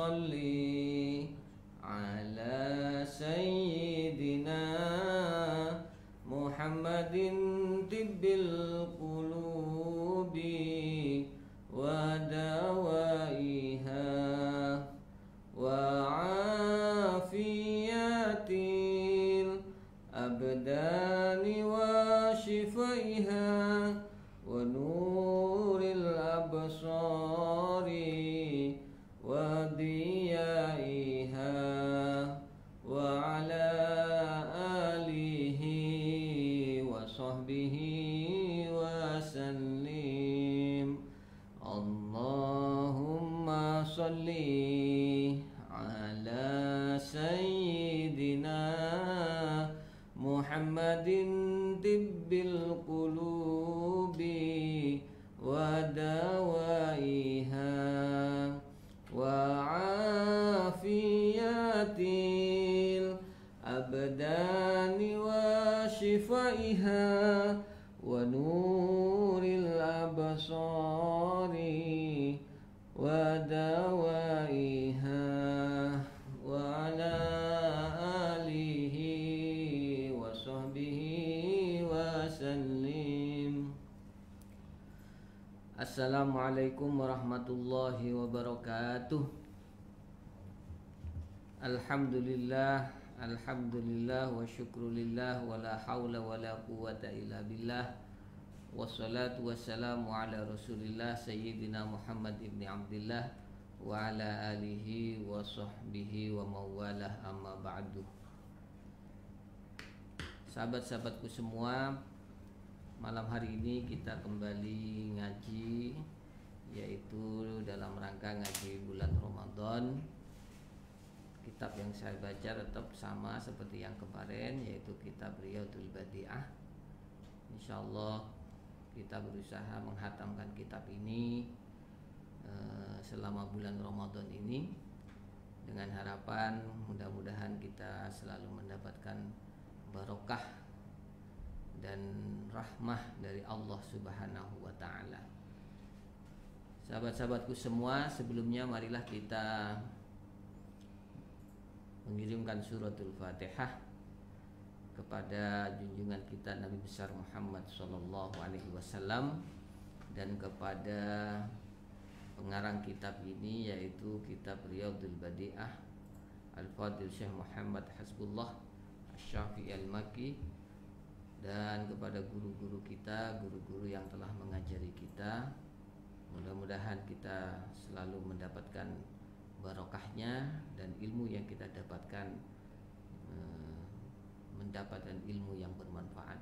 salli ala sayyidina Muhammadin tibbil qulubi wa dawaiha wa afiyatil abdani wa shifaiha wa nuril absari wa diyaiha wa ala alihi wa sahbihi wa sallim. Allahumma salli ala sayyidina Muhammadin tibbil qulubi wa dawaiha wa afiyatil abdani wa shifaiha wa nuril absari wa dawaiha wa ala alihi wa sahbihi wa sallim. Assalamualaikum warahmatullahi wabarakatuh. Alhamdulillah, alhamdulillah wa syukrulillah wa la hawla wa la quwwata illa billah. Wassalatu wassalamu ala rasulillah sayyidina Muhammad ibn Abdillah wa ala alihi wa sahbihi wa mawalah, amma ba'du. Sahabat-sahabatku semua, malam hari ini kita kembali ngaji, yaitu dalam rangka ngaji bulan Ramadan. Kitab yang saya baca tetap sama seperti yang kemarin, yaitu kitab Riyadul Badi'ah. Insyaallah kita berusaha menghatamkan kitab ini selama bulan Ramadan ini, dengan harapan mudah-mudahan kita selalu mendapatkan barokah dan rahmah dari Allah Subhanahu wa ta'ala. Sahabat-sahabatku semua, sebelumnya marilah kita mengirimkan suratul Fatihah kepada junjungan kita Nabi besar Muhammad sallallahu alaihi wasallam, dan kepada pengarang kitab ini, yaitu kitab Riyadul Badi'ah Al-Fadil Syekh Muhammad Hasbullah Asy-Syafi'i Al-Makki, dan kepada guru-guru kita, guru-guru yang telah mengajari kita. Mudah-mudahan kita selalu mendapatkan barokahnya, dan ilmu yang kita dapatkan mendapatkan ilmu yang bermanfaat.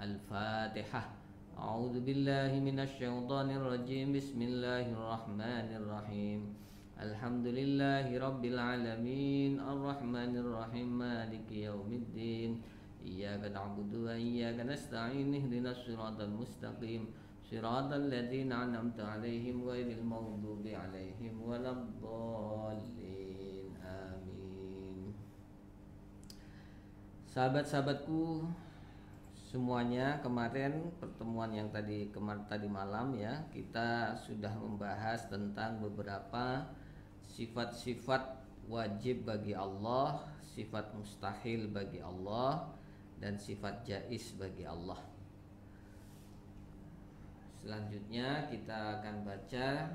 Al-Fatihah. A'udzu billahi minasyaitonir rajim. Bismillahirrahmanirrahim. Alhamdulillahi rabbil alamin, arrahmanir rahim, maliki yaumiddin. Iyyaka na'budu wa iyyaka nasta'in. Ihdinas siratal mustaqim, siratal ladzina an'amta 'alaihim ghairil maghdubi 'alaihim waladdallin. Amin. Sahabat-sahabatku semuanya, kemarin pertemuan yang tadi malam ya, kita sudah membahas tentang beberapa sifat-sifat wajib bagi Allah, sifat mustahil bagi Allah, dan sifat jaiz bagi Allah. Selanjutnya kita akan baca,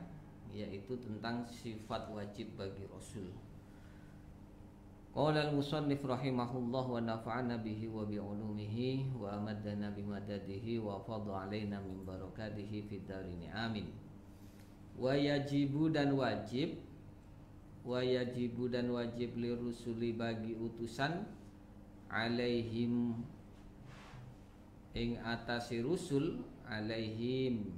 yaitu tentang sifat wajib bagi Rasul. Qala al-musannif rahimahullah wa nafa'ana bihi wa bi'ulumihi wa amaddana bimadadihi wa fadha alaina min barakatihi fid darin. Amin. Wa yajibu dan wajib li rusuli bagi utusan, alaihim ing atasi rusul, alaihim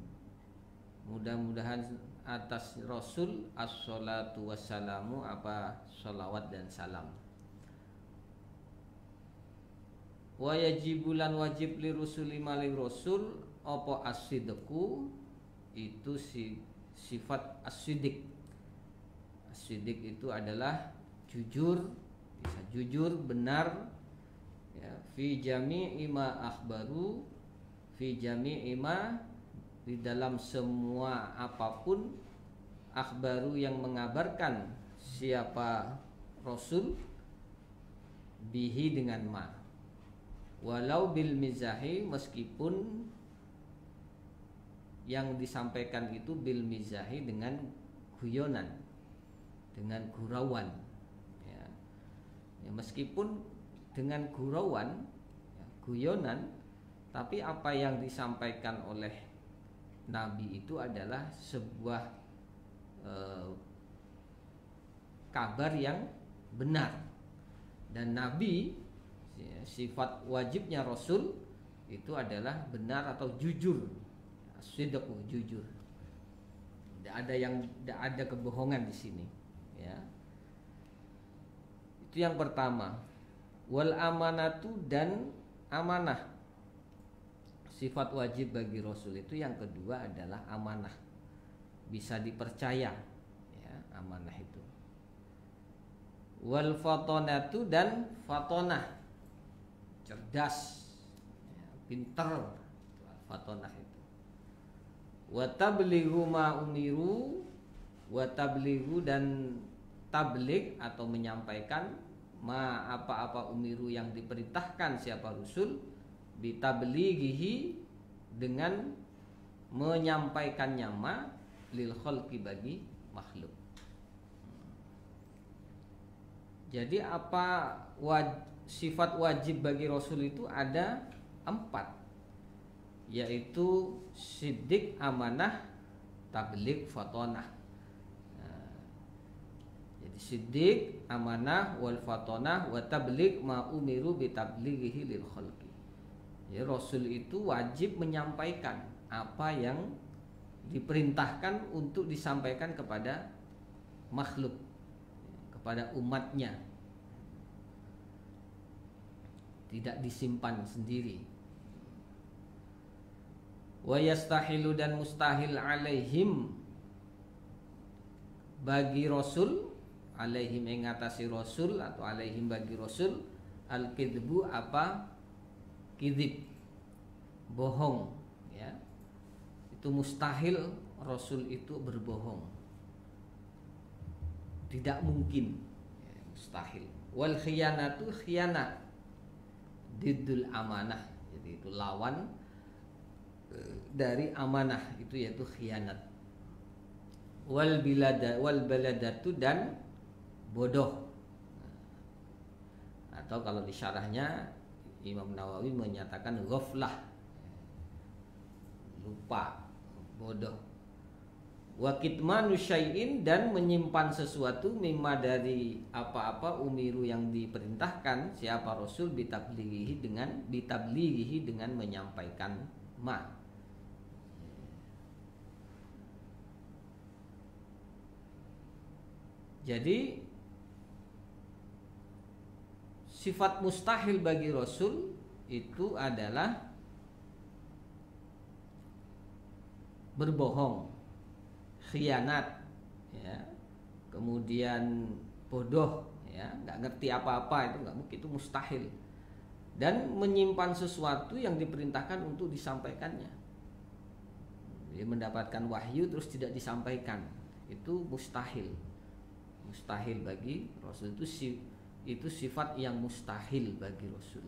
mudah-mudahan atas Rasul, as-salatu wassalamu, apa salawat dan salam. Wa yajibulan wajib li rusuli maling Rasul apa as-sidqu, itu sifat as-sidik. As-sidik itu adalah jujur, bisa jujur, benar ya, fi jami'i ma akhbaru, fi jami'i ma, di dalam semua apapun, akhbaru yang mengabarkan siapa Rasul, bihi dengan ma, walau bil mizahi, meskipun yang disampaikan itu bil mizahi dengan guyonan, dengan gurauan, ya. Ya, meskipun dengan gurauan, ya, guyonan, tapi apa yang disampaikan oleh Nabi itu adalah sebuah kabar yang benar. Dan Nabi, sifat wajibnya Rasul itu adalah benar atau jujur, sidqu, jujur. Tidak ada kebohongan di sini, ya. Itu yang pertama. Wal amanatu, dan amanah, sifat wajib bagi Rasul itu yang kedua adalah amanah, bisa dipercaya, ya, amanah itu. Wal fatonatu, dan fatonah, cerdas, ya, pinter, fatonah itu. Wa tablighu ma umiru, wa tablighu, dan tabligh atau menyampaikan ma apa-apa umiru yang diperintahkan siapa Rasul, bitablighihi, dengan menyampaikannya ma lil khalqi, bagi makhluk. Jadi apa sifat wajib bagi Rasul itu ada 4, yaitu siddiq, amanah, tabligh, fatonah. Jadi siddiq, amanah, wal fatonah, wa tabligh ma umiru bi tablighihi lil khalqi. Ya, Rasul itu wajib menyampaikan apa yang diperintahkan untuk disampaikan kepada makhluk, kepada umatnya, tidak disimpan sendiri. Wa yastahilu, dan mustahil alaihim, bagi Rasul, alaihim mengatasi Rasul, atau alaihim bagi Rasul, al-kidbu, apa kidib, bohong, ya. Itu mustahil Rasul itu berbohong, tidak mungkin, ya, mustahil. Wal khiyanatu, khianat, diddul amanah, jadi itu lawan dari amanah, itu yaitu khianat. Wal baladatu, dan bodoh, atau kalau di syarahnya Imam Nawawi menyatakan ghaflah, lupa, bodoh. Wa kitmanu syai'in, dan menyimpan sesuatu, mimma, dari apa-apa, umiru yang diperintahkan siapa Rasul, bitablighihi, dengan menyampaikan ma. Jadi sifat mustahil bagi Rasul itu adalah berbohong, khianat, ya, kemudian bodoh, ya, nggak ngerti apa-apa, itu nggak mungkin, itu mustahil. Dan menyimpan sesuatu yang diperintahkan untuk disampaikannya, dia mendapatkan wahyu terus tidak disampaikan, itu mustahil. Mustahil bagi Rasul itu sifat yang mustahil bagi Rasul.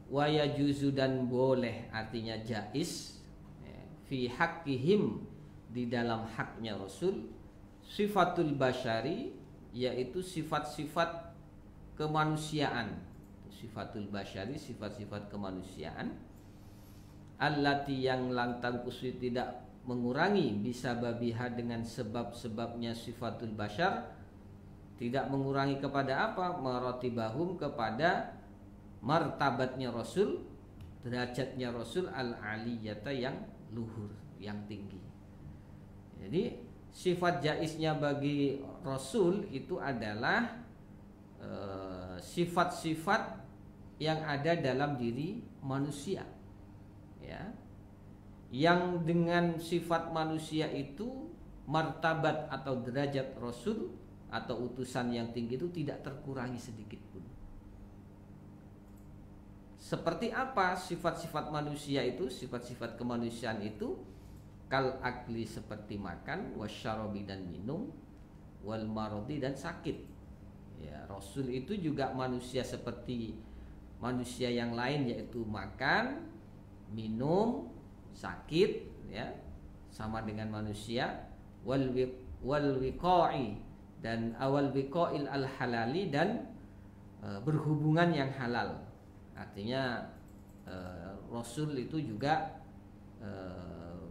Wa yajuzu, dan boleh, artinya jaiz, fi haqqihim, di dalam haknya Rasul, sifatul basyari, yaitu sifat-sifat kemanusiaan. Sifatul basyari, sifat-sifat kemanusiaan, allati, yang lantang kusui, tidak mengurangi, bisa babiha, dengan sebab-sebabnya sifatul basyar, tidak mengurangi kepada apa, maratibahum, kepada martabatnya Rasul, derajatnya Rasul, al-aliyata, yang luhur, yang tinggi. Jadi sifat jaiznya bagi Rasul itu adalah sifat-sifat yang ada dalam diri manusia, ya, yang dengan sifat manusia itu martabat atau derajat Rasul atau utusan yang tinggi itu tidak terkurangi sedikit pun. Seperti apa sifat-sifat manusia itu, sifat-sifat kemanusiaan itu? kal akli seperti makan, wasyarabi dan minum, wal marodi dan sakit. Ya, Rasul itu juga manusia seperti manusia yang lain, yaitu makan, minum, sakit, ya, sama dengan manusia. Wal wiqa'i dan awal wiqa'il al halali dan berhubungan yang halal. Artinya Rasul itu juga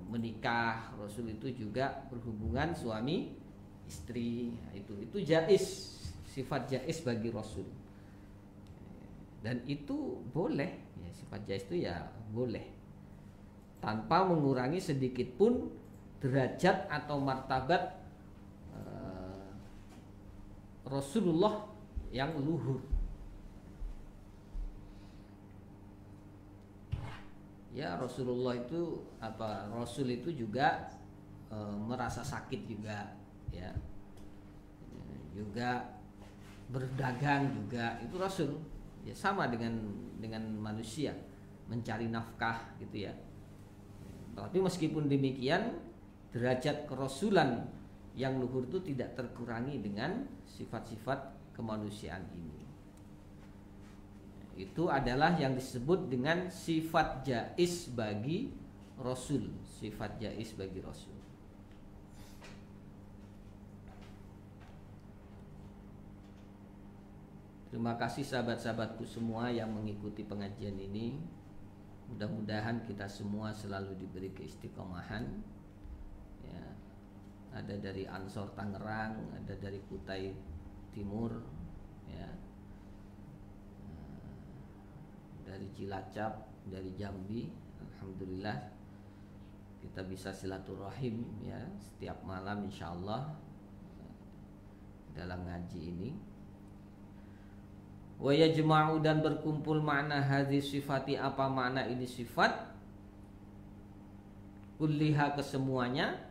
menikah, Rasul itu juga berhubungan suami istri. Nah, itu jaiz, sifat jaiz bagi Rasul. Dan itu boleh, ya, sifat jaiz itu ya boleh, tanpa mengurangi sedikit pun derajat atau martabat Rasulullah yang luhur. Ya, Rasulullah itu Rasul itu juga merasa sakit juga, ya, juga berdagang juga, itu Rasul. Ya, sama dengan manusia, mencari nafkah gitu ya. Tapi meskipun demikian, derajat kerasulan yang luhur itu tidak terkurangi dengan sifat-sifat kemanusiaan ini. Itu adalah yang disebut dengan sifat jaiz bagi Rasul, sifat jaiz bagi Rasul. Terima kasih sahabat-sahabatku semua yang mengikuti pengajian ini. Mudah-mudahan kita semua selalu diberi keistiqomahan. Ya, ada dari Ansor Tangerang, ada dari Kutai Timur, ya, dari Cilacap, dari Jambi. Alhamdulillah kita bisa silaturahim, ya, setiap malam insyaallah dalam ngaji ini. Wa yajma'u dan berkumpul makna hadis sifati, apa makna ini sifat, kulliha kesemuanya,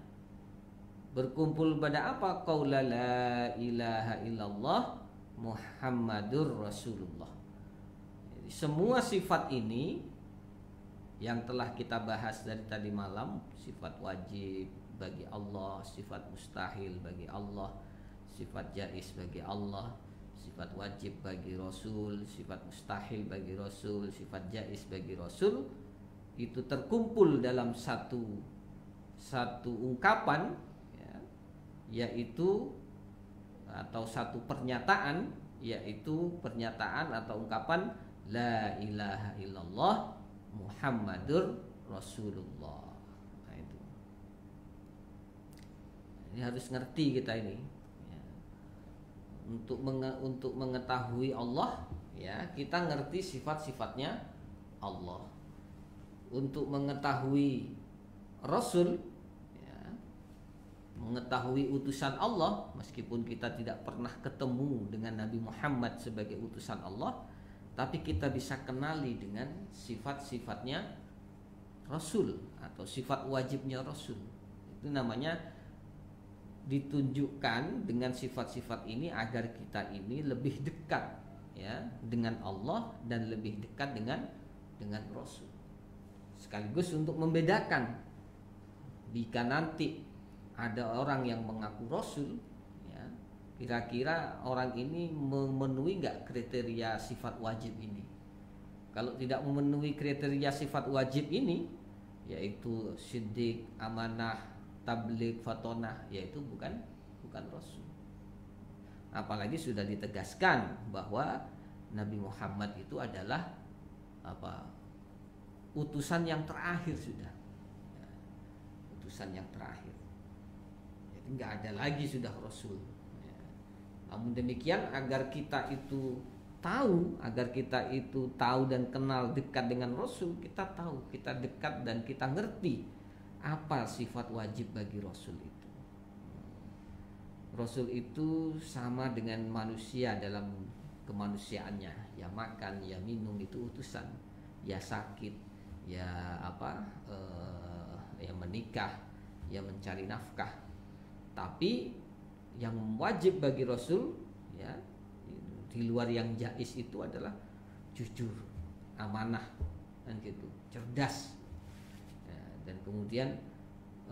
berkumpul pada apa? Qaula la ilaha illallah Muhammadur Rasulullah. Jadi, semua sifat ini yang telah kita bahas dari tadi malam, sifat wajib bagi Allah, sifat mustahil bagi Allah, sifat jaiz bagi Allah, sifat wajib bagi Rasul, sifat mustahil bagi Rasul, sifat jaiz bagi Rasul, itu terkumpul dalam satu ungkapan, ya, yaitu atau satu pernyataan, yaitu pernyataan atau ungkapan la ilaha illallah Muhammadur Rasulullah. Nah, itu. Ini harus ngerti kita ini. Untuk mengetahui Allah, ya, kita ngerti sifat-sifatnya Allah. Untuk mengetahui Rasul, ya, mengetahui utusan Allah, meskipun kita tidak pernah ketemu dengan Nabi Muhammad sebagai utusan Allah, tapi kita bisa kenali dengan sifat-sifatnya Rasul atau sifat wajibnya Rasul. Itu namanya ditunjukkan dengan sifat-sifat ini agar kita ini lebih dekat, ya, dengan Allah dan lebih dekat dengan Rasul. Sekaligus untuk membedakan jika nanti ada orang yang mengaku Rasul, ya, kira-kira orang ini memenuhi nggak kriteria sifat wajib ini. Kalau tidak memenuhi kriteria sifat wajib ini, yaitu siddiq, amanah, tabligh, fatonah, yaitu bukan Rasul. Apalagi sudah ditegaskan bahwa Nabi Muhammad itu adalah utusan yang terakhir sudah, ya, utusan yang terakhir. Jadi nggak ada lagi sudah Rasul. Ya. Namun demikian agar kita itu tahu dan kenal dekat dengan Rasul, kita tahu, kita dekat dan kita ngerti apa sifat wajib bagi Rasul itu. Rasul itu sama dengan manusia dalam kemanusiaannya, ya makan, ya minum, itu utusan, ya sakit, ya ya menikah, ya mencari nafkah. Tapi yang wajib bagi Rasul, ya, di luar yang jaiz itu adalah jujur, amanah, dan gitu, cerdas. Dan kemudian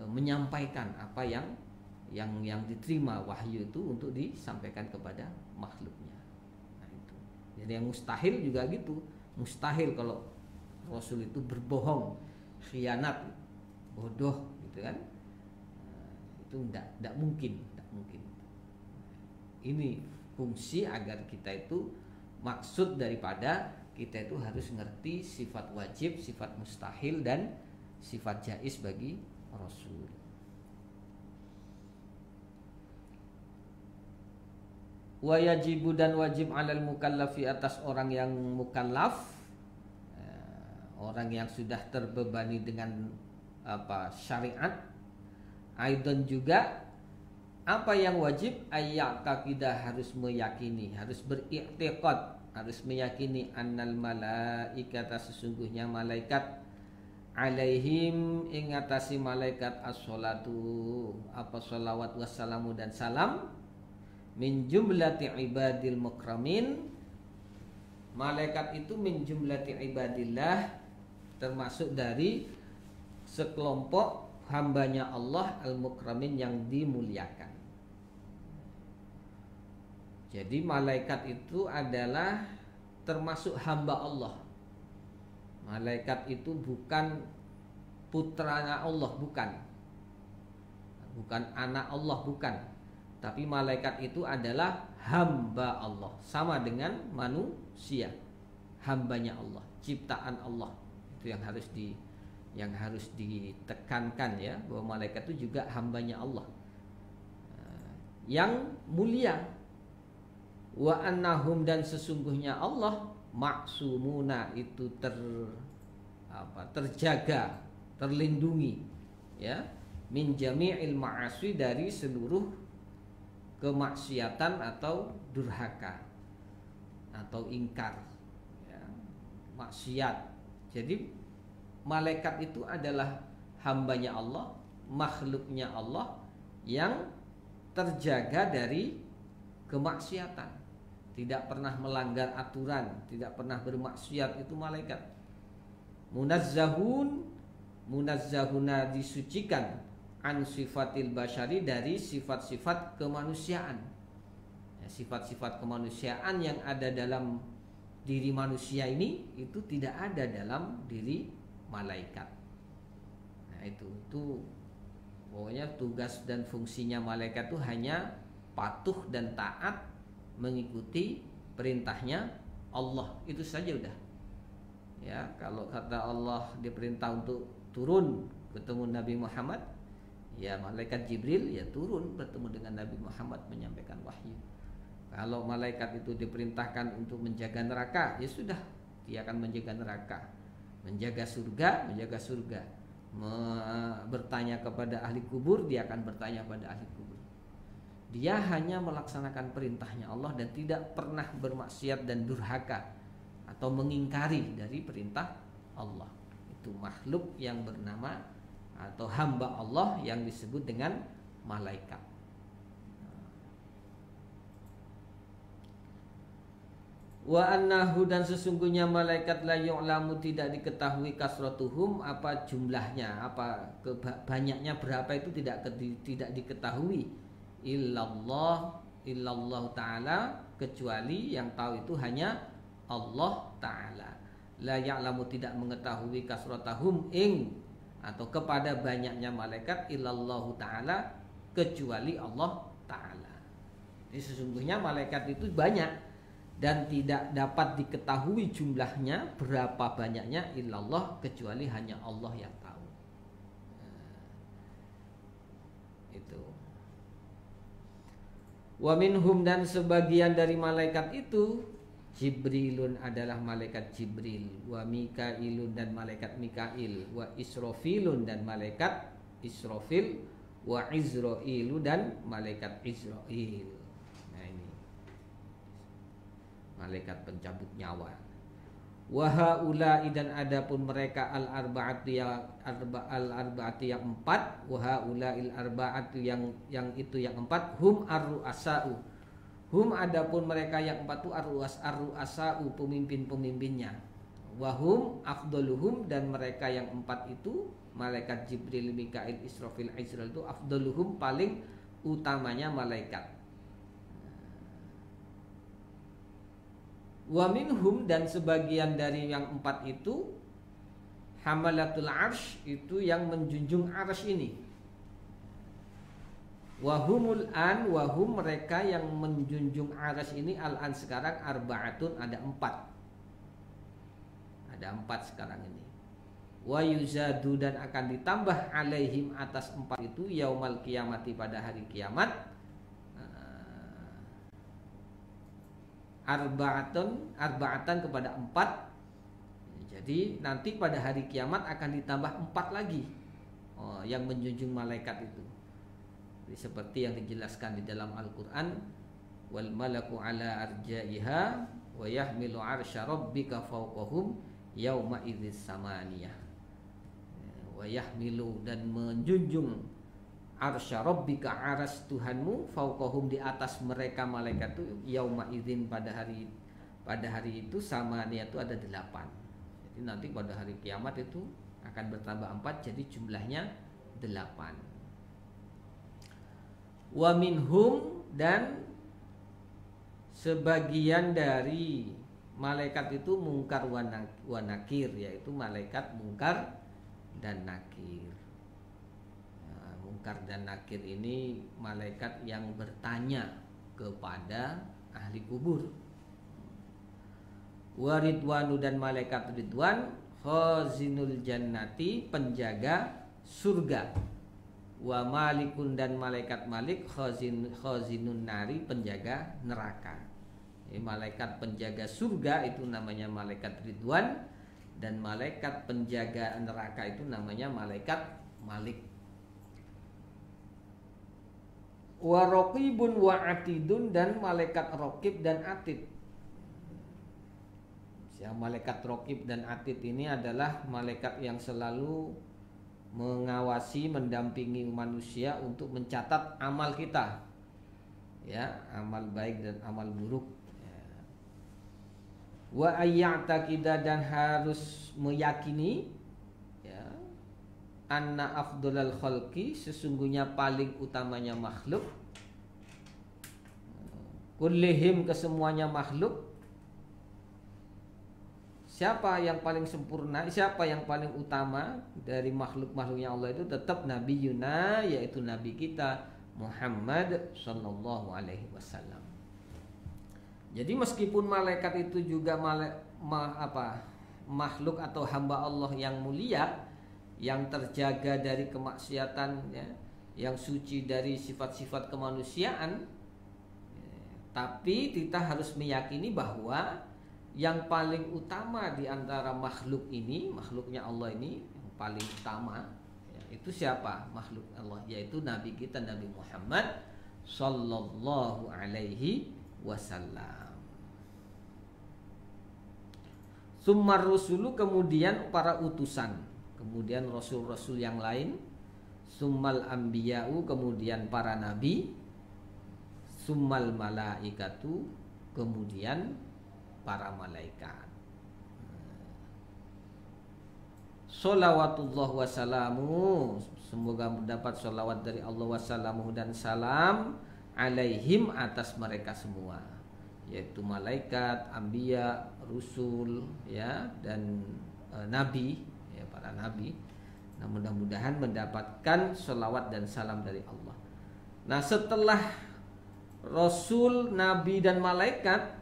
menyampaikan apa yang diterima wahyu itu untuk disampaikan kepada makhluknya. Nah, itu. Jadi yang mustahil juga gitu. Mustahil kalau Rasul itu berbohong, khianat, bodoh gitu kan. Itu enggak mungkin. Ini fungsi agar kita itu, maksud daripada kita itu harus ngerti sifat wajib, sifat mustahil, dan sifat jaiz bagi Rasul. Wa yajibu, dan wajib alal mukallafi, atas orang yang mukallaf, orang yang sudah terbebani dengan syariat. Aidan juga apa yang wajib, ayyaqida, harus meyakini, harus beriktikad, harus meyakini annal malaikata, sesungguhnya malaikat, alaihim, ingatasi malaikat, as-salatu, salawat wassalamu dan salam, min jumlati ibadil mukramin, malaikat itu min jumlati ibadillah, termasuk dari sekelompok hambanya Allah al-mukramin, yang dimuliakan. Jadi malaikat itu adalah termasuk hamba Allah. Malaikat itu bukan putranya Allah, bukan anak Allah, bukan. Tapi malaikat itu adalah hamba Allah, sama dengan manusia, hambanya Allah, ciptaan Allah. Itu yang harus ditekankan ya, bahwa malaikat itu juga hambanya Allah yang mulia. Wa annahum, dan sesungguhnya Allah, maksumuna, itu terjaga, terlindungi ya, min jami'il ma'asi, dari seluruh kemaksiatan atau durhaka atau ingkar ya, maksiat. Jadi malaikat itu adalah hambanya Allah, makhluknya Allah, yang terjaga dari kemaksiatan, tidak pernah melanggar aturan, tidak pernah bermaksiat. Itu malaikat. Munazzahuna, disucikan, an sifatil basyari, dari sifat-sifat kemanusiaan ya, sifat-sifat kemanusiaan yang ada dalam diri manusia ini, itu tidak ada dalam diri malaikat. Nah, itu pokoknya tugas dan fungsinya malaikat itu hanya patuh dan taat, mengikuti perintahnya Allah, itu saja udah. Ya, kalau kata Allah diperintah untuk turun bertemu Nabi Muhammad, ya malaikat Jibril ya turun bertemu dengan Nabi Muhammad menyampaikan wahyu. Kalau malaikat itu diperintahkan untuk menjaga neraka, ya sudah, dia akan menjaga neraka. Menjaga surga, bertanya kepada ahli kubur, dia akan bertanya kepada ahli kubur. Dia hanya melaksanakan perintahnya Allah dan tidak pernah bermaksiat dan durhaka atau mengingkari dari perintah Allah. Itu makhluk yang bernama atau hamba Allah yang disebut dengan malaikat. Wa annahu, dan sesungguhnya malaikat la yu'lamu, tidak diketahui kasratuhum, apa jumlahnya, apa banyaknya berapa, itu tidak diketahui. Illallah ta'ala, kecuali yang tahu itu hanya Allah ta'ala. La ya'lamu, tidak mengetahui kasratahum atau kepada banyaknya malaikat, illallahu ta'ala, kecuali Allah ta'ala. Jadi sesungguhnya malaikat itu banyak dan tidak dapat diketahui jumlahnya, berapa banyaknya, illallah, kecuali hanya Allah yang tahu. Itu. Wa minhum, dan sebagian dari malaikat itu, Jibrilun, adalah malaikat Jibril, wa Mikailun, dan malaikat Mikail, wa Israfilun, dan malaikat Israfil, wa Izrailu, dan malaikat Izrail. Nah, ini malaikat pencabut nyawa. Wa haula'i, dan adapun mereka al-arba'ati yang empat, wa haula'il arba'atu, yang itu yang empat, hum ar-ru'asa'u. Hum, adapun mereka yang empat itu ar-ru'asa'u, pemimpin-pemimpinnya. Wahum afdaluhum, dan mereka yang 4 itu malaikat Jibril, Mikail, Israfil, Israil itu afdaluhum paling utamanya malaikat. Wa minhum, dan sebagian dari yang 4 itu hamalatul arsh, itu yang menjunjung arsy ini. Wahumul an, wahum mereka yang menjunjung arsy ini al-an sekarang arba'atun, ada 4. Ada 4 sekarang ini. Wa yuzadu, dan akan ditambah alaihim atas 4 itu yaumal kiamati, pada hari kiamat, arba'atan kepada 4. Jadi nanti pada hari kiamat akan ditambah 4 lagi yang menjunjung malaikat itu. Jadi, seperti yang dijelaskan di dalam Al-Qur'an, wal malaku ala arja'iha wa yahmilu arsya rabbika fawqahum yauma idzis samaniyah. Wa yahmilu, dan menjunjung arsya rabbika, aras Tuhanmu, fauqahum di atas mereka malaikat itu, yauma idzin pada hari itu, samaniyah itu ada 8. Jadi nanti pada hari kiamat itu akan bertambah 4, jadi jumlahnya 8. Wa minhum, dan sebagian dari malaikat itu mungkar wa nakir, yaitu malaikat mungkar dan nakir. Nah, mungkar dan nakir ini malaikat yang bertanya kepada ahli kubur. Wa ridwanu, dan malaikat ridwan, khazinul jannati, penjaga surga. Wa malikun, dan malaikat malik, khazinun nari, penjaga neraka. Malaikat penjaga surga itu namanya malaikat ridwan, dan malaikat penjaga neraka itu namanya malaikat malik. Wa raqibun wa atidun, dan malaikat raqib dan atid. Yang malaikat raqib dan atid ini adalah malaikat yang selalu mengawasi, mendampingi manusia untuk mencatat amal kita, ya, amal baik dan amal buruk. Wa ayya'taqida, dan harus meyakini, ya, anna afdhalal khalqi, sesungguhnya paling utamanya makhluk, kullihim, kesemuanya makhluk. Siapa yang paling sempurna, siapa yang paling utama dari makhluk-makhluknya Allah itu tetap Nabi Yuna, yaitu Nabi kita Muhammad sallallahu alaihi wasallam. Jadi meskipun malaikat itu juga makhluk atau hamba Allah yang mulia, yang terjaga dari kemaksiatan, ya, yang suci dari sifat-sifat kemanusiaan, tapi kita harus meyakini bahwa yang paling utama di antara makhluk ini, makhluknya Allah ini yang paling utama, ya, itu siapa? Makhluk Allah, yaitu Nabi kita Nabi Muhammad sallallahu alaihi wasallam. Summar rusulu, kemudian para utusan, kemudian rasul-rasul yang lain, summal ambiya'u, kemudian para nabi, summal malaikatu, kemudian para malaikat. Sholawatullah wassalamu, semoga mendapat sholawat dari Allah, wassalamu, dan salam, alaihim, atas mereka semua, yaitu malaikat, anbiya, rusul, ya, dan nabi, ya, para nabi. Nah, mudah-mudahan mendapatkan sholawat dan salam dari Allah. Nah, setelah rasul, nabi, dan malaikat,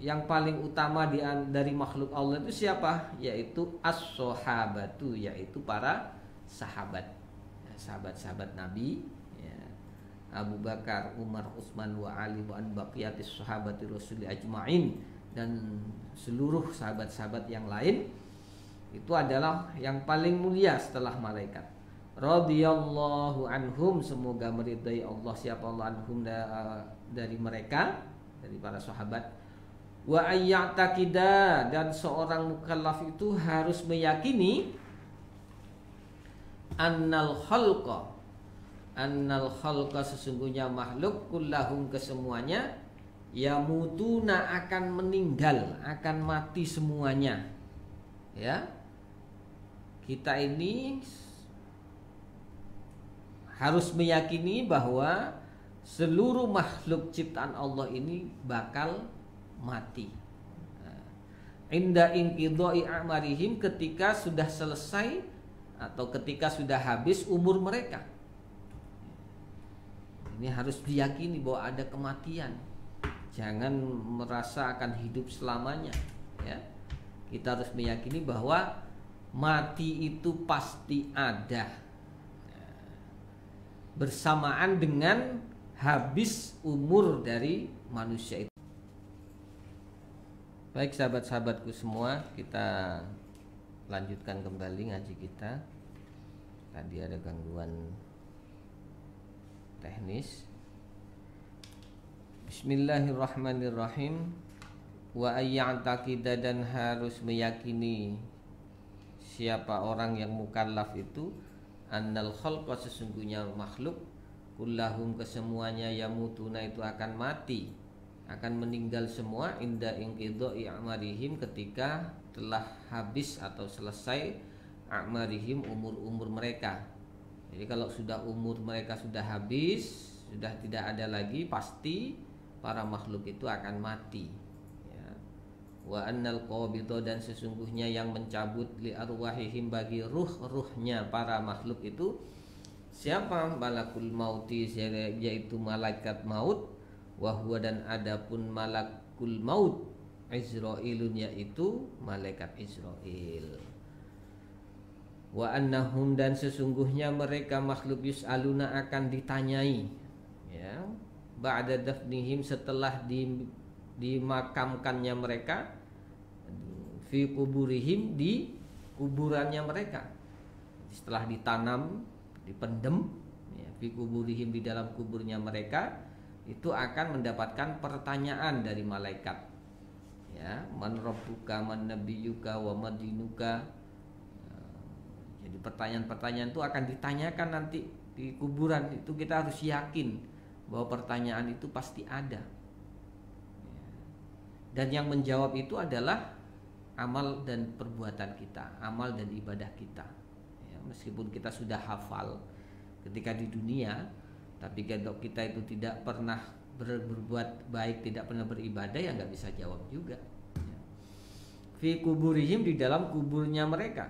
yang paling utama dari makhluk Allah itu siapa? Yaitu as-sahabatu, yaitu para sahabat, ya, sahabat-sahabat nabi, ya, Abu Bakar, Umar, Utsman, wa Ali, wa an baqiyatis sahabati rasuli ajma'in, dan seluruh sahabat-sahabat yang lain. Itu adalah yang paling mulia setelah malaikat. Radhiyallahu anhum, semoga meridai Allah, siapa Allah, anhum, dari mereka, dari para sahabat. Wa ayya'taqida, dan seorang mukallaf itu harus meyakini annal khalqa, sesungguhnya makhluk, kullahum, kesemuanya, yamutuna, akan meninggal, akan mati semuanya. ya, kita ini harus meyakini bahwa seluruh makhluk ciptaan Allah ini bakal mati. Inda inqidha'i a'marihim, ketika sudah selesai atau ketika sudah habis umur mereka. Ini harus diyakini bahwa ada kematian. Jangan merasa akan hidup selamanya, ya. Kita harus meyakini bahwa mati itu pasti ada, bersamaan dengan habis umur dari manusia itu. Baik sahabat-sahabatku semua, kita lanjutkan kembali ngaji kita. Tadi ada gangguan teknis. Bismillahirrahmanirrahim. Wa ayya'taqida, dan harus meyakini siapa orang yang mukallaf itu, annal khalqa, sesungguhnya makhluk, kullahum, kesemuanya, yamutuna, itu akan mati, akan meninggal semua, inda inqidha'i a'marihim, ketika telah habis atau selesai a'marihim, umur-umur mereka. Jadi kalau sudah umur mereka sudah habis, sudah tidak ada lagi, pasti para makhluk itu akan mati, ya. Wa annal qabidha, dan sesungguhnya yang mencabut li arwahihim, bagi ruh-ruhnya para makhluk itu siapa? Malakul mauti, yaitu malaikat maut. Wa huwa, dan adapun malakul maut, Izrailun, yaitu malaikat Israil. Wa annahum, dan sesungguhnya mereka makhluk yus'aluna, akan ditanyai, ya, ba'da dafnihim, setelah dimakamkannya mereka, fi kuburihim, di kuburannya mereka. Setelah ditanam, dipendem, ya, fi kuburihim, di dalam kuburnya mereka, itu akan mendapatkan pertanyaan dari malaikat, ya, man rabbuka, man nabiyuka, wa madinuka. Jadi pertanyaan-pertanyaan itu akan ditanyakan nanti di kuburan. Itu kita harus yakin bahwa pertanyaan itu pasti ada, dan yang menjawab itu adalah amal dan perbuatan kita, amal dan ibadah kita, ya, meskipun kita sudah hafal ketika di dunia, tapi kalau kita itu tidak pernah berbuat baik, tidak pernah beribadah, ya nggak bisa jawab juga, ya. Fi kuburihim, di dalam kuburnya mereka,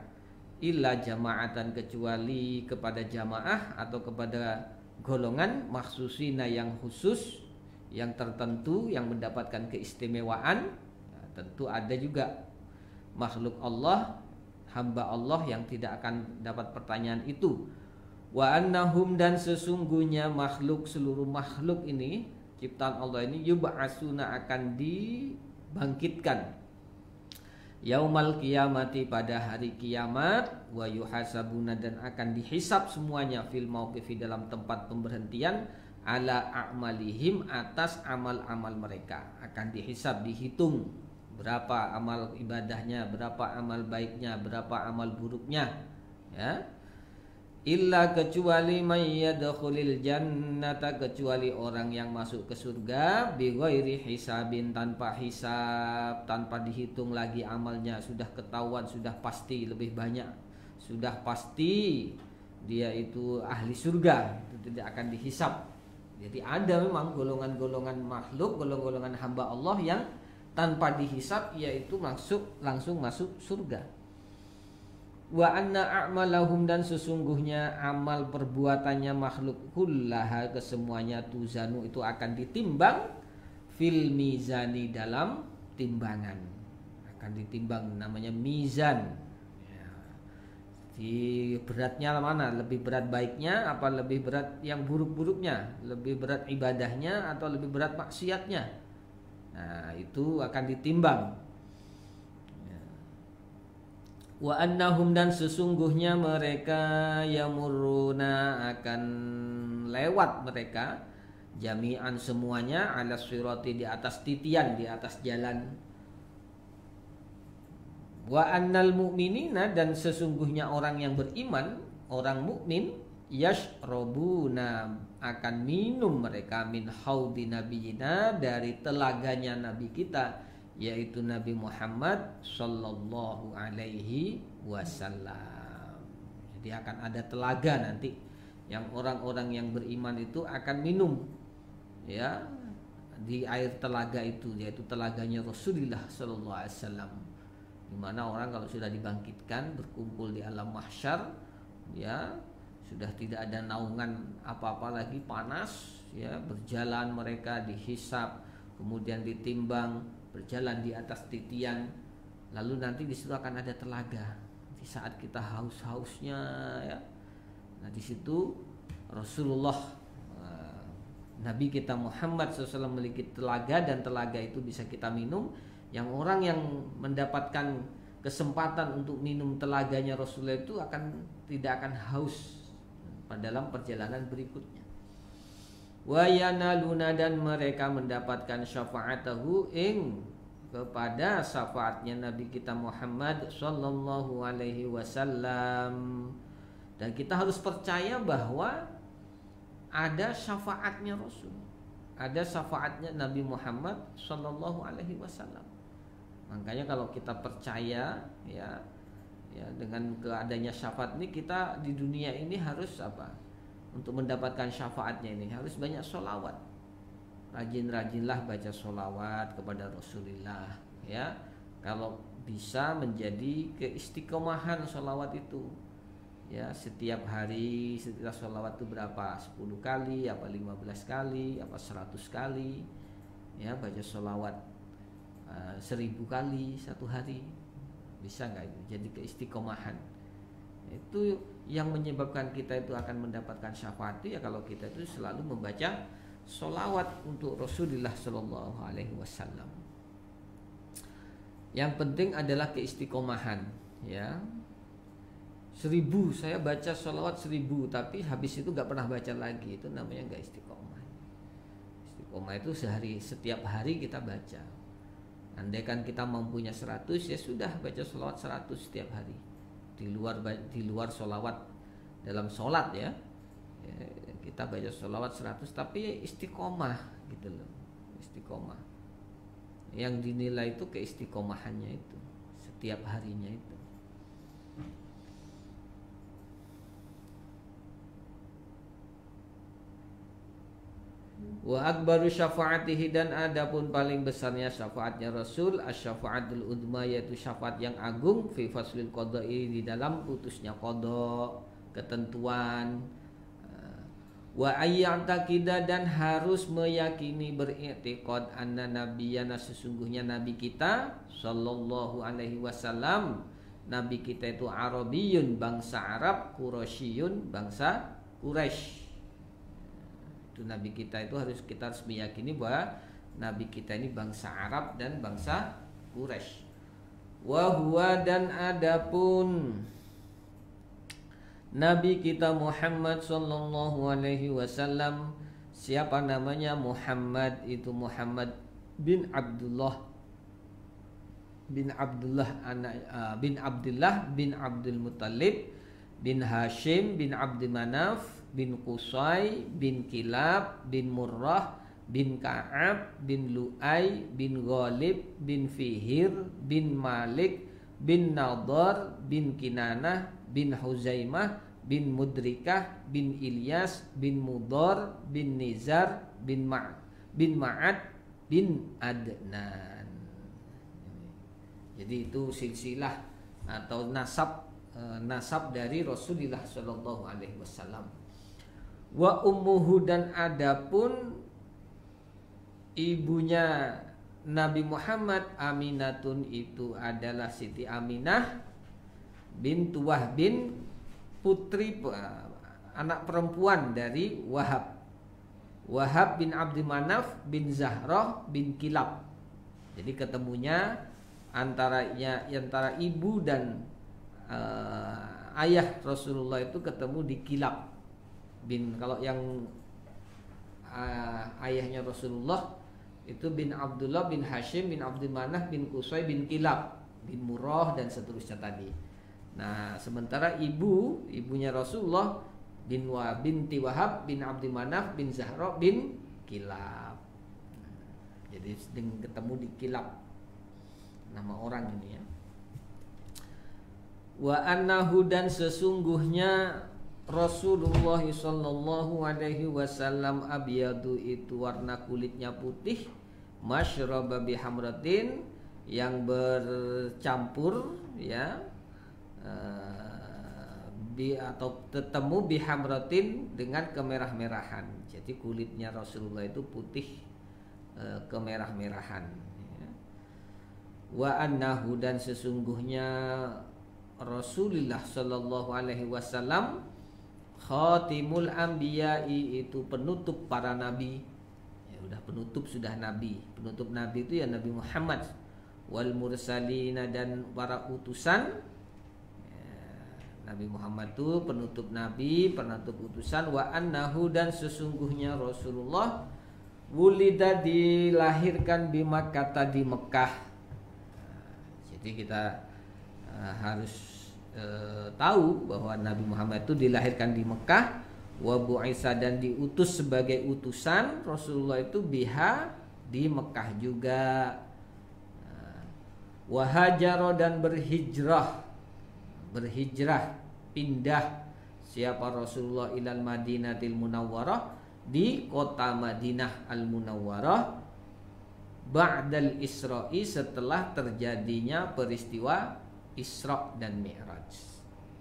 illa jama'atan, kecuali kepada jamaah atau kepada golongan maksusina, yang khusus, yang tertentu, yang mendapatkan keistimewaan. Nah, tentu ada juga makhluk Allah, hamba Allah, yang tidak akan dapat pertanyaan itu. Wa annahum, dan sesungguhnya makhluk, seluruh makhluk ini, ciptaan Allah ini, yub'asuna, akan dibangkitkan, yaumal qiyamati, pada hari kiamat, wa yuhasabuna, dan akan dihisab semuanya, fil mauqifi, dalam tempat pemberhentian, ala a'malihim, atas amal-amal mereka. Akan dihisab, dihitung berapa amal ibadahnya, berapa amal baiknya, berapa amal buruknya, ya. Illa, kecuali may yadkhulil jannata, kecuali orang yang masuk ke surga, bi ghairi hisabin, tanpa hisab, tanpa dihitung lagi amalnya, sudah ketahuan, sudah pasti lebih banyak, sudah pasti dia itu ahli surga, itu tidak akan dihisab. Jadi ada memang golongan-golongan makhluk, golongan-golongan hamba Allah yang tanpa dihisab, yaitu langsung masuk surga. Wa anna a'malahum, dan sesungguhnya amal perbuatannya makhluk kullaha, kesemuanya, tuzanu, itu akan ditimbang, fil mizani, dalam timbangan, akan ditimbang, namanya mizan, ya. Di beratnya mana, lebih berat baiknya apa lebih berat yang buruk-buruknya, lebih berat ibadahnya atau lebih berat maksiatnya. Nah, itu akan ditimbang. Wa annahum, dan sesungguhnya mereka, yamuruna, akan lewat mereka, jami'an, semuanya, ala sirati, di atas titian, di atas jalan. Wa annal mu'minina, dan sesungguhnya orang yang beriman, orang mukmin, yashrabuna, akan minum mereka, min haudi nabiyina, dari telaganya nabi kita, yaitu Nabi Muhammad sallallahu alaihi wasallam. Jadi akan ada telaga nanti yang orang-orang yang beriman itu akan minum ya di air telaga itu, yaitu telaganya Rasulullah sallallahu alaihi wasallam. Di mana orang kalau sudah dibangkitkan berkumpul di alam mahsyar ya, sudah tidak ada naungan apa-apa lagi, panas ya, berjalan mereka dihisab, kemudian ditimbang, berjalan di atas titian, lalu nanti di situ akan ada telaga. Di saat kita haus-hausnya ya, nah di situ Rasulullah Nabi kita Muhammad SAW memiliki telaga, dan telaga itu bisa kita minum. Yang orang yang mendapatkan kesempatan untuk minum telaganya Rasulullah itu tidak akan haus dalam perjalanan berikutnya. Wa yanaluna, dan mereka mendapatkan syafaatahu kepada syafaatnya Nabi kita Muhammad sallallahu alaihi wasallam. Dan kita harus percaya bahwa ada syafaatnya Rasul, ada syafaatnya Nabi Muhammad sallallahu alaihi wasallam. Makanya kalau kita percaya ya dengan keadaannya syafaat ini, kita di dunia ini harus apa? Untuk mendapatkan syafaatnya ini harus banyak sholawat. Rajin-rajinlah baca sholawat kepada Rasulullah ya. Kalau bisa menjadi keistiqomahan sholawat itu ya, setiap hari setiap sholawat itu berapa? 10 kali, apa 15 kali, apa 100 kali ya, baca sholawat 1000 kali satu hari. Bisa nggak itu? Jadi keistiqomahan itu yang menyebabkan kita itu akan mendapatkan syafaat itu ya, kalau kita itu selalu membaca sholawat untuk Rasulullah Shallallahu Alaihi Wasallam. Yang penting adalah keistiqomahan ya. 1000 saya baca sholawat 1000, tapi habis itu nggak pernah baca lagi, itu namanya nggak istiqomah. Istiqomah itu setiap hari kita baca. Andaikan kita mampunya 100, ya sudah baca sholawat 100 setiap hari. Di luar sholawat dalam sholat ya, kita baca sholawat 100, tapi istiqomah gitu loh. Istiqomah yang dinilai itu keistiqomahannya itu setiap harinya itu. Wa akbaru syafaatihi, dan adapun paling besarnya syafaatnya Rasul asy-syafaatul udma, yaitu syafaat yang agung fi faslil qada'i, di dalam putusnya qada, ketentuan. Wa ayya'taqida, dan harus meyakini, beriktikad, anna nabiyana, sesungguhnya nabi kita sallallahu alaihi wasallam, nabi kita itu Arabiyun, bangsa Arab, Quraisyun, bangsa Quraisy. Itu nabi kita itu kita harus meyakini bahwa nabi kita ini bangsa Arab dan bangsa Quraisy. Wa huwa, dan adapun nabi kita Muhammad sallallahu alaihi wasallam, siapa namanya? Muhammad, itu Muhammad bin Abdullah bin Abdullah bin Abdul Muttalib bin Hashim bin Abdul Manaf bin Qusay bin Kilab bin Murrah bin Ka'ab bin Lu'ay bin Ghalib bin Fihir bin Malik bin Nadar bin Kinanah bin Huzaimah bin Mudrikah bin Ilyas bin Mudar bin Nizar bin Ma'ad bin Adnan. Jadi itu silsilah atau nasab dari Rasulullah Shallallahu Alaihi Wasallam. Wa ummuhu, dan adapun ibunya Nabi Muhammad Aminatun, itu adalah Siti Aminah bintu Wahbin, putri anak perempuan dari Wahab bin Abdi Manaf bin Zahrah bin Kilab. Jadi ketemunya antara ibu dan ayah Rasulullah itu ketemu di Kilab. Kalau yang ayahnya Rasulullah itu bin Abdullah bin Hashim bin Abdul Manaf bin Qusay bin Kilab bin Murrah dan seterusnya tadi. Nah, sementara ibunya Rasulullah binti Wahab bin Abdul Manaf bin Zahra bin Kilab. Jadi ketemu di Kilab. nama orang ini ya. Wa annahu dan sesungguhnya Rasulullah sallallahu alaihi wasallam abyadu itu warna kulitnya putih, masyraba bihamratin yang bercampur ya atau ketemu bihamratin dengan kemerah-merahan. Jadi kulitnya Rasulullah itu putih kemerah-merahan ya. Wa annahu dan sesungguhnya Rasulullah sallallahu alaihi wasallam khatimul anbiya'i itu penutup para nabi. Ya udah penutup sudah nabi. Penutup nabi itu ya Nabi Muhammad, wal mursalina dan para utusan. Nabi Muhammad itu penutup nabi, penutup utusan. Wa annahu dan sesungguhnya Rasulullah wulida dilahirkan di Makkah di Mekah. Jadi kita harus tahu bahwa Nabi Muhammad itu dilahirkan di Mekah. Wa bu'isa dan diutus sebagai utusan Rasulullah itu biha di Mekah juga. Wa hajaro dan berhijrah pindah siapa Rasulullah ilal Madinatil Munawwarah di kota Madinah Al Munawwarah ba'dal Isra'i setelah terjadinya peristiwa Isra dan Mi'raj.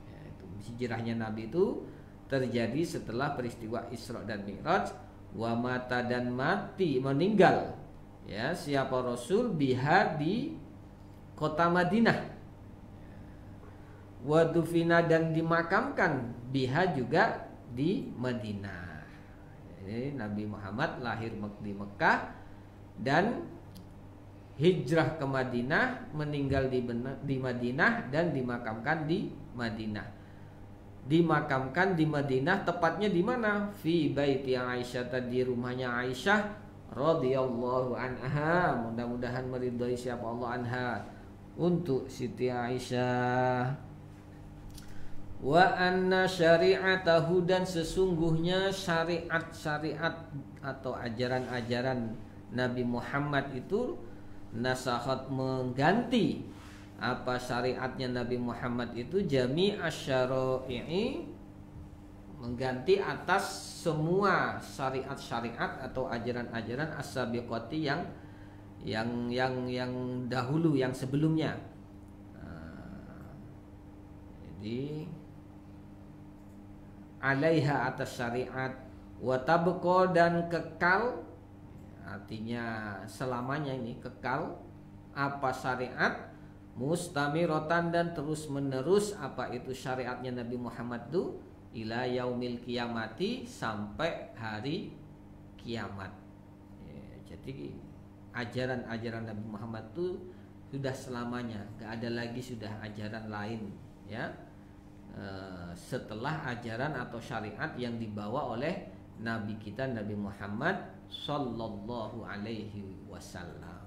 Ya, itu hijrahnya Nabi itu terjadi setelah peristiwa Isra dan Mi'raj. Wa mata dan mati meninggal ya siapa Rasul biha di kota Madinah. Wa dufina dan dimakamkan biha juga di Madinah. Jadi Nabi Muhammad lahir di Mekah dan hijrah ke Madinah, meninggal di Madinah dan dimakamkan di Madinah. Dimakamkan di Madinah tepatnya di mana? Fi baiti Aisyah, di rumahnya Aisyah radhiyallahu anha. Mudah-mudahan meridhai siapa Allah anha. Untuk Siti Aisyah. Wa anna syari'atahu dan sesungguhnya syariat-syariat atau ajaran-ajaran Nabi Muhammad itu nasakhat mengganti apa syariatnya Nabi Muhammad itu jami asyara'i mengganti atas semua syariat-syariat atau ajaran-ajaran as-sabiqati yang dahulu yang sebelumnya. Jadi alaiha atas syariat wa tabqa dan kekal artinya selamanya ini kekal apa syariat mustamirotan dan terus menerus apa itu syariatnya Nabi Muhammad itu ila yaumil kiamati sampai hari kiamat ya, jadi ajaran-ajaran Nabi Muhammad itu sudah selamanya, gak ada lagi sudah ajaran lain ya setelah ajaran atau syariat yang dibawa oleh Nabi kita Nabi Muhammad sallallahu alaihi wasallam.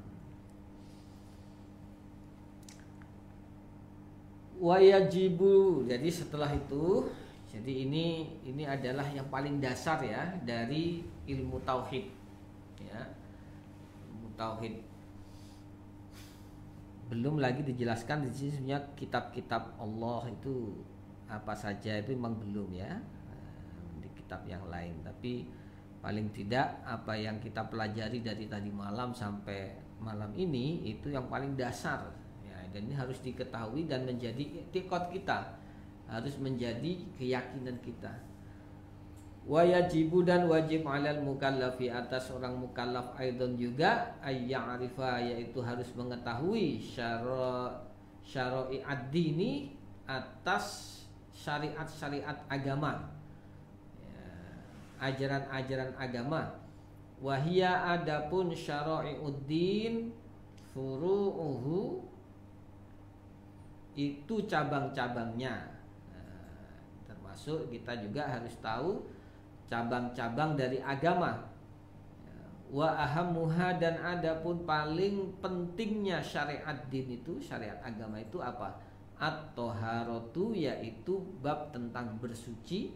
Wa yajibu, jadi setelah itu, jadi ini adalah yang paling dasar ya dari ilmu tauhid ya. Ilmu tauhid belum lagi dijelaskan di sini sebenarnya kitab-kitab Allah itu apa saja itu memang belum ya di kitab yang lain, tapi paling tidak apa yang kita pelajari dari tadi malam sampai malam ini itu yang paling dasar ya, dan ini harus diketahui dan menjadi i'tiqad kita, harus menjadi keyakinan kita. Wa yajibu dan wajib 'alal mukallafi atas orang mukallaf aidan juga ayya'rifa yaitu harus mengetahui syara'i ad-dini atas syariat-syariat agama ya, ajaran-ajaran agama. Wahia adapun syara'iuddin furu'uhu itu cabang-cabangnya. Termasuk kita juga harus tahu cabang-cabang dari agama. Wa ahammuha dan adapun paling pentingnya syariat din itu, syariat agama itu apa? At-toharatu yaitu bab tentang bersuci,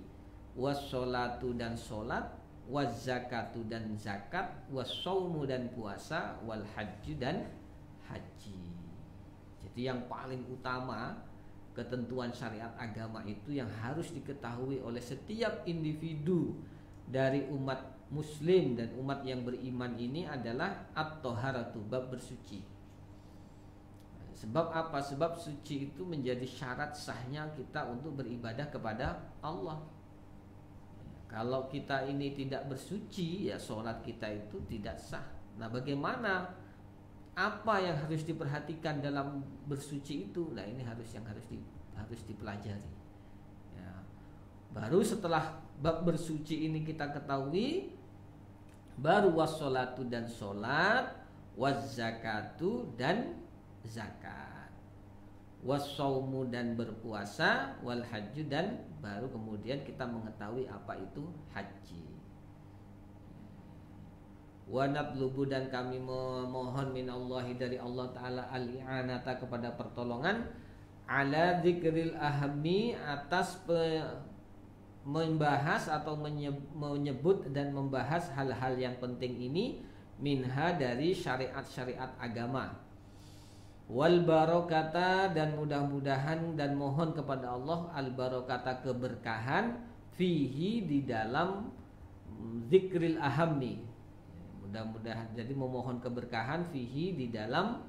was-sholatu dan sholat, was-zakatu dan zakat, was-shaumu dan puasa, wal-hajju dan haji. Jadi yang paling utama ketentuan syariat agama itu yang harus diketahui oleh setiap individu dari umat muslim dan umat yang beriman ini adalah at-thaharatu, bab bersuci. Sebab apa? Sebab suci itu menjadi syarat sahnya kita untuk beribadah kepada Allah. Kalau kita ini tidak bersuci, ya sholat kita itu tidak sah. Nah, bagaimana? Apa yang harus diperhatikan dalam bersuci itu? Nah, ini harus dipelajari. Ya. Baru setelah bab bersuci ini kita ketahui, baru wassolatu dan sholat, wazzakatu dan zakat, wassaumu dan berpuasa, wal hajju dan baru kemudian kita mengetahui apa itu haji. Wa nablubu dan kami memohon minallahi dari Allah Ta'ala al-i'anata kepada pertolongan ala dzikril ahmi atas membahas atau menyebut dan membahas hal-hal yang penting ini minha dari syariat-syariat agama, wal barokata dan mudah-mudahan dan mohon kepada Allah al barokata keberkahan fihi di dalam zikril ahamni, mudah-mudahan jadi memohon keberkahan fihi di dalam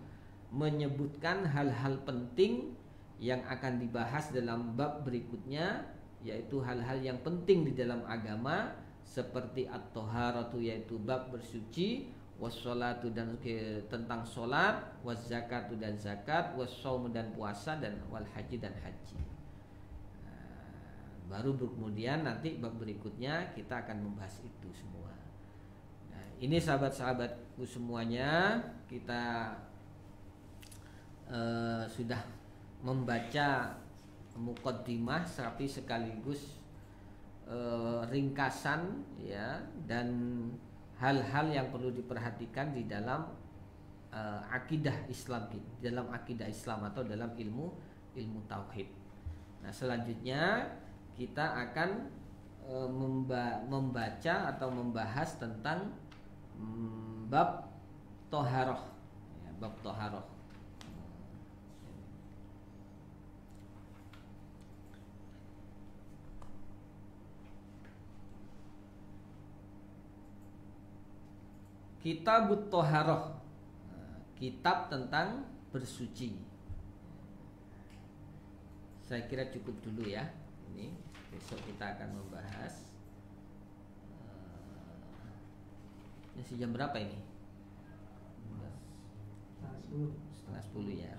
menyebutkan hal-hal penting yang akan dibahas dalam bab berikutnya, yaitu hal-hal yang penting di dalam agama seperti at-thaharatu yaitu bab bersuci, wassolatu dan tentang solat, wazzakatu dan zakat, wassaumu dan puasa, dan wal haji dan haji. Baru kemudian nanti bab berikutnya kita akan membahas itu semua. Nah, ini sahabat-sahabatku semuanya, kita sudah membaca muqaddimah tapi sekaligus ringkasan ya, dan hal-hal yang perlu diperhatikan di dalam akidah Islam, dalam akidah Islam atau dalam ilmu tauhid. Nah, selanjutnya kita akan membaca atau membahas tentang bab toharoh ya, bab toharoh. Kitabut Toharoh, kitab tentang bersuci. Saya kira cukup dulu ya. Ini besok kita akan membahas. Ini jam berapa ini? 11:30 ya.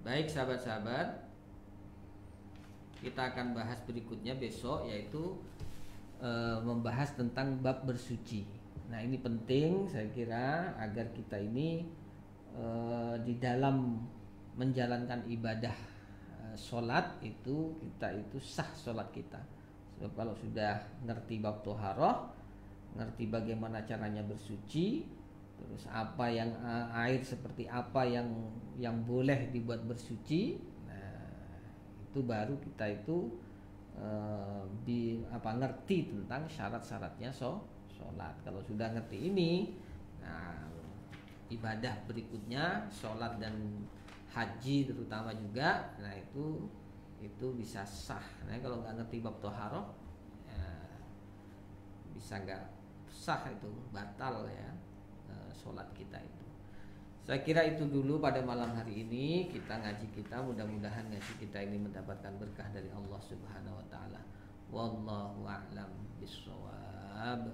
Baik sahabat-sahabat, kita akan bahas berikutnya besok, yaitu membahas tentang bab bersuci. Nah, ini penting saya kira agar kita ini di dalam menjalankan ibadah sholat itu kita itu sah sholat kita. Sebab kalau sudah ngerti bab toharoh, ngerti bagaimana caranya bersuci, terus apa yang air seperti apa yang boleh dibuat bersuci, nah itu baru kita itu ngerti tentang syarat-syaratnya sholat. Kalau sudah ngerti ini, nah ibadah berikutnya sholat dan haji terutama juga, nah itu bisa sah. Nah kalau nggak ngerti bab toharoh, ya, bisa nggak sah, itu batal ya sholat kita itu. Saya kira itu dulu pada malam hari ini kita ngaji kita, mudah-mudahan ngaji kita ini mendapatkan berkah dari Allah Subhanahu wa taala. Wallahu a'lam bissawab.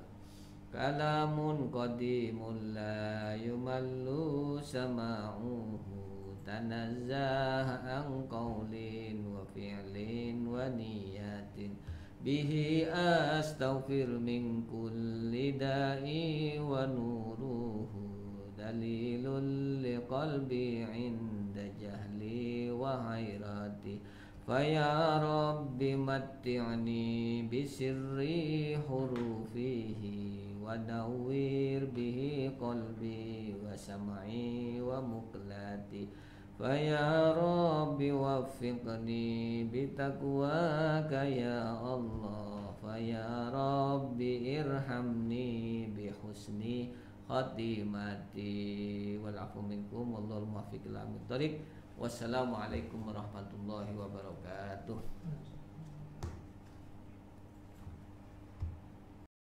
Kalamun qadimun la yumallu sama'uhu, tanazzah an qawlin wa fi'lin wa niyatin, bihi astaghfir min kulli da'i wa nuruhu dalilul liqalbi inda jahli wa hayrati, faya rabbi matti'ni bisirri hurufihi wa nawwir bihi qalbi wa sam'i wa muqlati, Faya Rabbi waffiqni bitaqwaka ya Allah. Faya Rabbi irhamni bihusni khatimati. Wal afu minkum wallahul muwaffiq ila aqwamit thoriq. Wassalamualaikum warahmatullahi wabarakatuh.